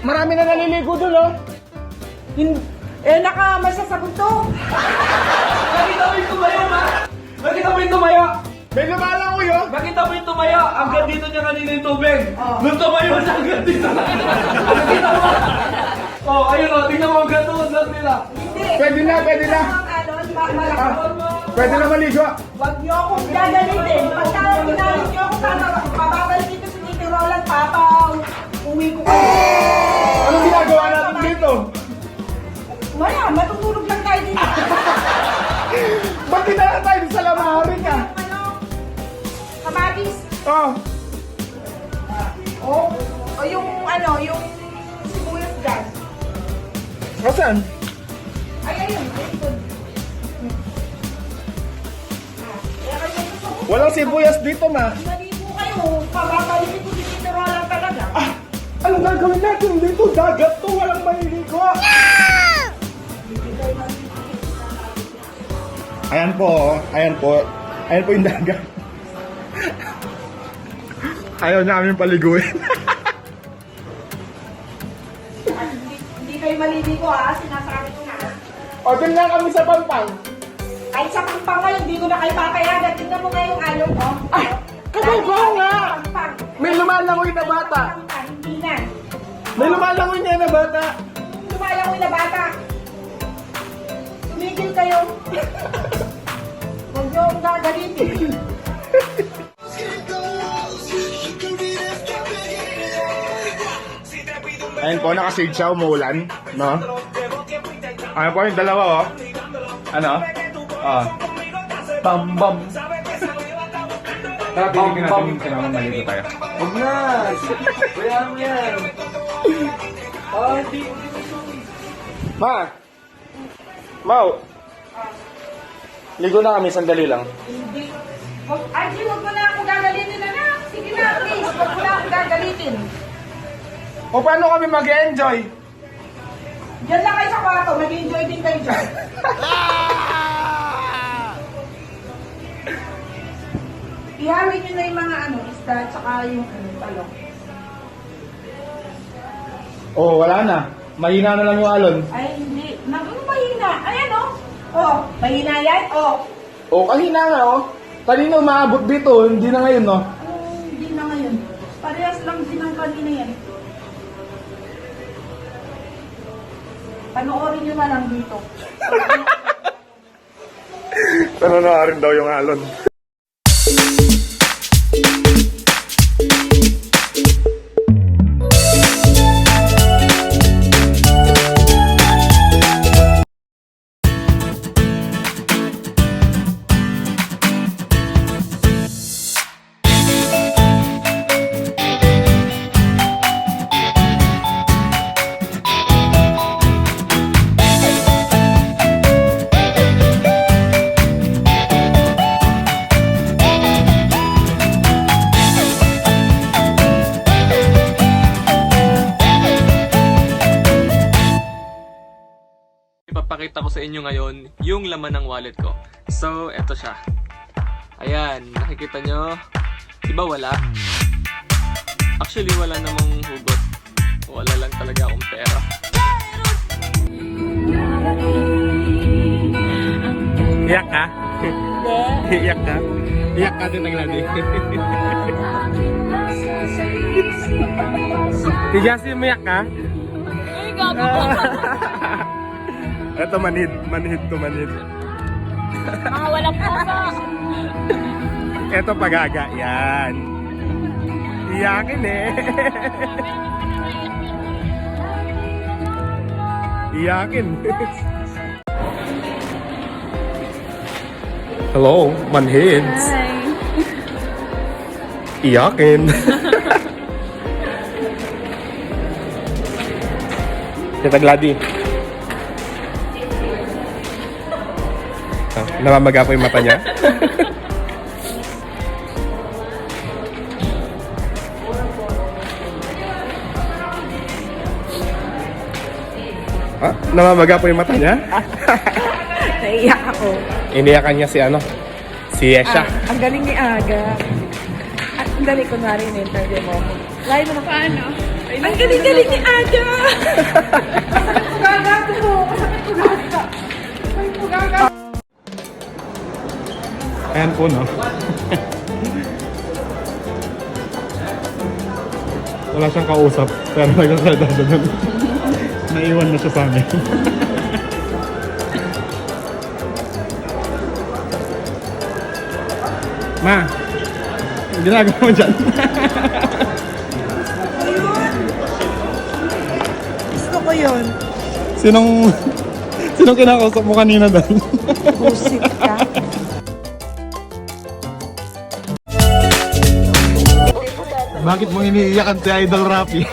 marami na naliligo doon, oh. Nakamasa sa buntok. Nakita mo yung tumayo, ma? Nakita mo yung tumayo? May lumalangoy, oh. Nakita mo yung tumayo? Hanggang dito niya kanina yung tubig. Oh. Nung tumayo siya hanggang dito. Nakita mo? Oh, ayun o. Tingnan mo hanggang doon lang nila. Hindi. Pwede na, pwede na. Pwede na maligo. Huwag niyo akong gagalitin. Pagka ginalit niyo ako, pababalik dito si Tito Roland, uwi ko kayo. Anong ginagawa natin dito? Maya, matutulog lang tayo dito. Ba't dinala tayo sa lamahari ka? Ano? Kamatis. Oh, O yung yung sibuyas dyan. asan? Ay, ayun. Ayun. Kaya kayo gusto ko. Walang sibuyas dito, ma. Maligo kayo. Pababalikin ko si Tito Roland talaga. Anong gagawin natin dito? Dagat to, walang maliligo. Ayan po, oh. Ayan po. Ayan po yung dagat. Ayaw namin paliguin. Hindi kayo maliligo ha. Sinasabi ko na. O, dun lang kami sa Pampang. Ay, sa pampang ngayon, hindi ko na kayo papayagan. Tingnan mo nga yung ayaw ko. Ay, kababaw nga! Pampang. May lumalangoy na bata. Hindi na. May lumalangoy niya na bata. Lumalangoy na bata. Tumigil kayo. Huwag niyo akong gagalitin. Ayan po, naka-shade siya, umuulan. No? Ayan po yung dalawa, oh. Ano? Ah. Bam, bam. Tara, tingin natin yung sinamang maligo tayo. Huwag na. Kaya mo yan. Hindi. Ma! Mau! Ligo na kami, sandali lang. Hindi. Ay, huwag mo na ako gagalitin na. Sige na, please. Huwag mo na ako gagalitin. O paano kami mag-enjoy? Diyan lang kayo sa kwarto. Mag-enjoy din kayo dyan. Ihawin nyo na yung mga isda tsaka yung talong. Oh, wala na. Mahina na lang yung alon. Ay, hindi. Ano mahina? Ayan, oh. Oh, mahina yan? Oh. Oh, kanina nga, oh. Kanina umaabot dito, hindi na ngayon, no? Hindi na ngayon. Parehas lang din ang kanina yan. Panoorin nyo na lang dito. Ano na rin daw yung alon. Ipapakita ko sa inyo ngayon yung laman ng wallet ko. So, eto siya. Ayan, nakikita nyo. Diba wala? Actually, wala namang hugot. Wala lang talaga akong pera. Iyak ka? Iyak ka? Iyak ka din nagladi. Si Jassie, umiyak ka? Ay, gago ka. Eto manhid to manhid. Mga walang puso. Eto pagaga, yan. Iyakin eh. Iyakin. Hello, manhids. Hi. Iyakin. Tita Glady. Oh, namamaga po yung mata niya. Namamaga po yung mata niya? Naiyak ako. Iniyakan niya si si Yesha. Ang galing ni Aga. At ang galing kunwari in-interview mo. Layo mo na paano? Ang galing-galing ni Ada! Kasakit ko gagato mo! Kasakit ko gagato! Kasakit ko gagato! Ayan po, no? Wala siyang kausap, pero nagkakadado doon. Naiwan na siya sa amin. Ma, ginagawa mo dyan? Gusto ko yun. Sinong kinakausap mo kanina doon? Busit ka. Bakit mo iniiyakan si Idol Rapi?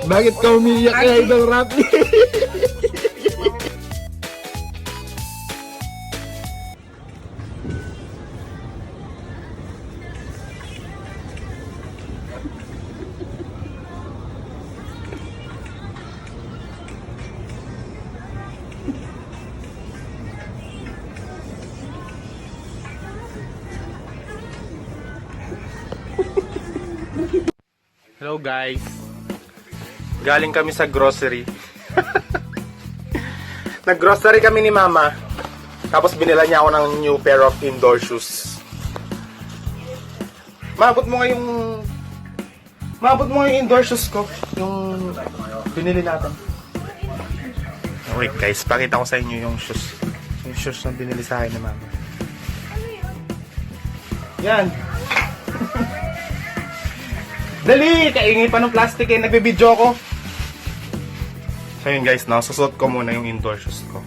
Bakit ka umiiyak kay Idol Rapi? Hello guys. Galing kami sa grocery. Nag-grocery kami ni Mama. Tapos binila niya ako ng new pair of indoor shoes. Maabot mo yung indoor shoes ko. Yung binili natin. Wait guys, pakita ko sa inyo yung shoes. Yung shoes na binili sa akin ni Mama. Yan. Dali! Kaingay pa ng plastic eh. Nagbibidyo ako. So yun guys, no? Susot ko muna yung indoor shoes ko.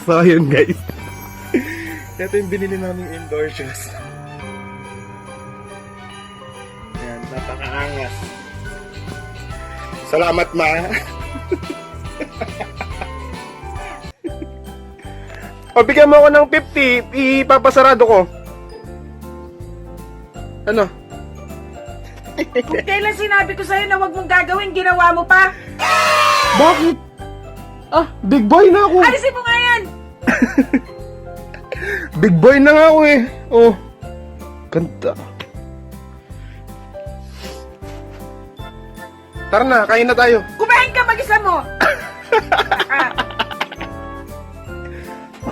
So yun guys. Ito yung binili namin indoor shoes. Ayan, napakaangas. Salamat, Ma. O, bigyan mo ako ng 50, ipapasarado ko. Ano? Kung kailan sinabi ko sa'yo na huwag mong gagawin, ginawa mo pa? Bakit? Ah, big boy na ako. Alisin mo nga yan! Big boy na nga ako eh. Oh, ganda. Tara na, kain na tayo. Kumain ka mag-isa mo!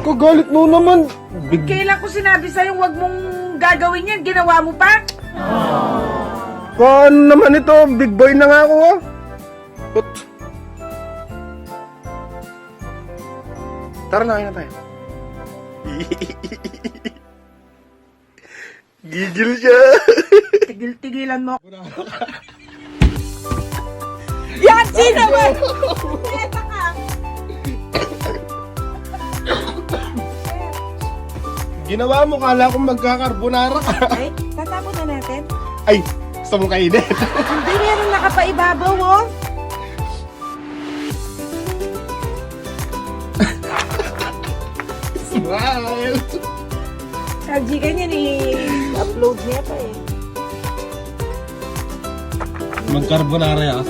Kagalit mo naman. Big... Kailan ko sinabi sa'yo huwag mong gagawin yan, ginawa mo pa? Ano naman ito? Big boy na nga ako. Oh. Put. Tara na, kain na tayo. Gigil siya. Tigil-tigilan mo. Yan! Sino ba? Eta ka! Ginawa mo, kala kong magkakarbonara ka. Ay, tatapon na natin. Ay, gusto mong kainin. Hindi meron nakapaibabaw, oh. Smile. Kaji ka niyan i-upload niya pa eh. Magkarbonara ako.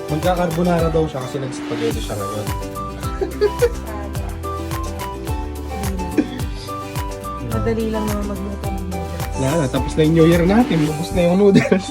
Magkakarbonara daw siya kasi nag-spaghetti siya ngayon. Madali lang naman magluto ng noodles. Tapos na yung New Year natin. Lubos na yung noodles.